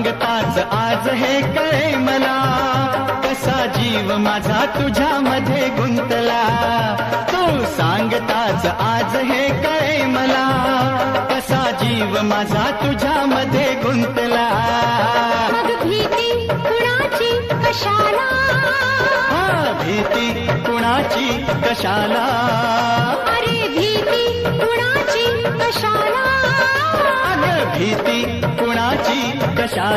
सांगताच आज हे कळे मला, कसा जीव माझा तुझ्यामध्ये गुंतला. तू सांगताच आज हे कळे मला, कसा जीव माझा तुझ्यामध्ये गुंतला. मग भीती कुणाची कशाला, भीती कुणाची कशाला, अरे भीती कुणाची कशाला, अगं भीती कुणाची कशाला.